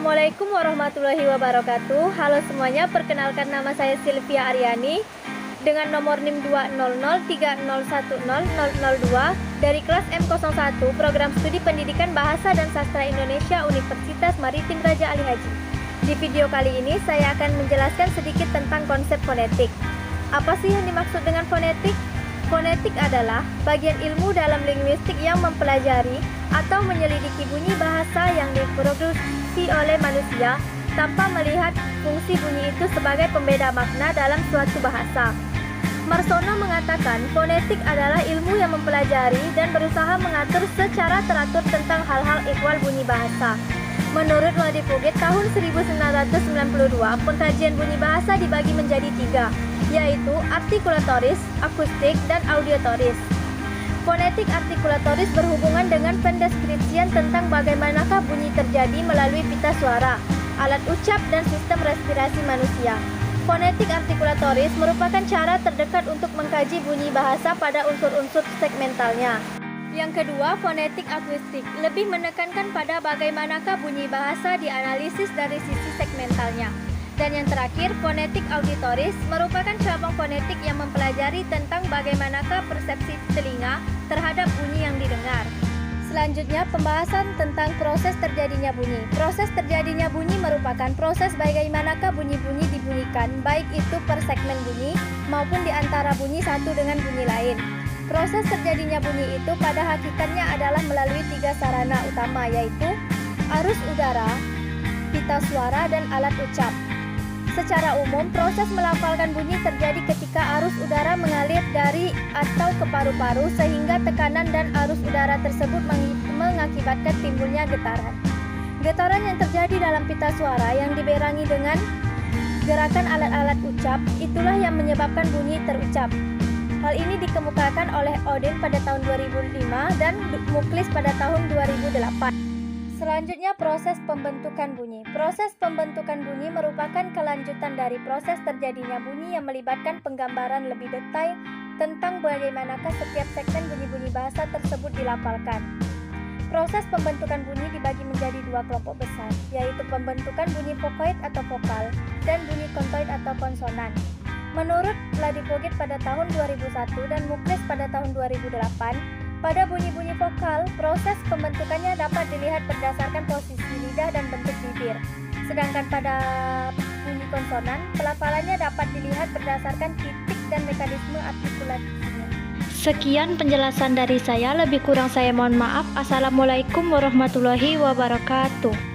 Assalamualaikum warahmatullahi wabarakatuh. Halo semuanya, perkenalkan nama saya Sylvia Aryani dengan nomor NIM 20030100002 dari kelas M01 Program Studi Pendidikan Bahasa dan Sastra Indonesia Universitas Maritim Raja Ali Haji. Di video kali ini saya akan menjelaskan sedikit tentang konsep fonetik. Apa sih yang dimaksud dengan fonetik? Fonetik adalah bagian ilmu dalam linguistik yang mempelajari atau menyelidiki bunyi bahasa yang diproduksi oleh manusia tanpa melihat fungsi bunyi itu sebagai pembeda makna dalam suatu bahasa. Marsono mengatakan fonetik adalah ilmu yang mempelajari dan berusaha mengatur secara teratur tentang hal-hal ihwal bunyi bahasa. Menurut Wadi Puget tahun 1992, pengkajian bunyi bahasa dibagi menjadi 3, yaitu artikulatoris, akustik, dan audiotoris. Fonetik artikulatoris berhubungan dengan pendeskripsian tentang bagaimanakah bunyi terjadi melalui pita suara, alat ucap, dan sistem respirasi manusia. Fonetik artikulatoris merupakan cara terdekat untuk mengkaji bunyi bahasa pada unsur-unsur segmentalnya. Yang kedua, fonetik akustik lebih menekankan pada bagaimanakah bunyi bahasa dianalisis dari sisi segmentalnya. Dan yang terakhir, fonetik auditoris merupakan cabang fonetik yang mempelajari tentang bagaimanakah persepsi telinga terhadap bunyi yang didengar. Selanjutnya, pembahasan tentang proses terjadinya bunyi. Proses terjadinya bunyi merupakan proses bagaimanakah bunyi-bunyi dibunyikan, baik itu per segmen bunyi maupun di antara bunyi satu dengan bunyi lain. Proses terjadinya bunyi itu pada hakikatnya adalah melalui 3 sarana utama, yaitu arus udara, pita suara, dan alat ucap. Secara umum, proses melafalkan bunyi terjadi ketika arus udara mengalir dari atau ke paru-paru sehingga tekanan dan arus udara tersebut mengakibatkan timbulnya getaran. Getaran yang terjadi dalam pita suara yang dibarengi dengan gerakan alat-alat ucap, itulah yang menyebabkan bunyi terucap. Hal ini dikemukakan oleh Odin pada tahun 2005 dan Muklis pada tahun 2008. Selanjutnya, proses pembentukan bunyi. Proses pembentukan bunyi merupakan kelanjutan dari proses terjadinya bunyi yang melibatkan penggambaran lebih detail tentang bagaimanakah setiap segmen bunyi-bunyi bahasa tersebut dilafalkan. Proses pembentukan bunyi dibagi menjadi 2 kelompok besar, yaitu pembentukan bunyi vokoid atau vokal dan bunyi kontoid atau konsonan. Menurut Wadi Puget pada tahun 2001 dan Muklis pada tahun 2008, pada bunyi-bunyi vokal, proses pembentukannya dapat dilihat berdasarkan posisi lidah dan bentuk bibir. Sedangkan pada bunyi konsonan, pelafalannya dapat dilihat berdasarkan titik dan mekanisme artikulasinya. Sekian penjelasan dari saya, lebih kurang saya mohon maaf. Assalamualaikum warahmatullahi wabarakatuh.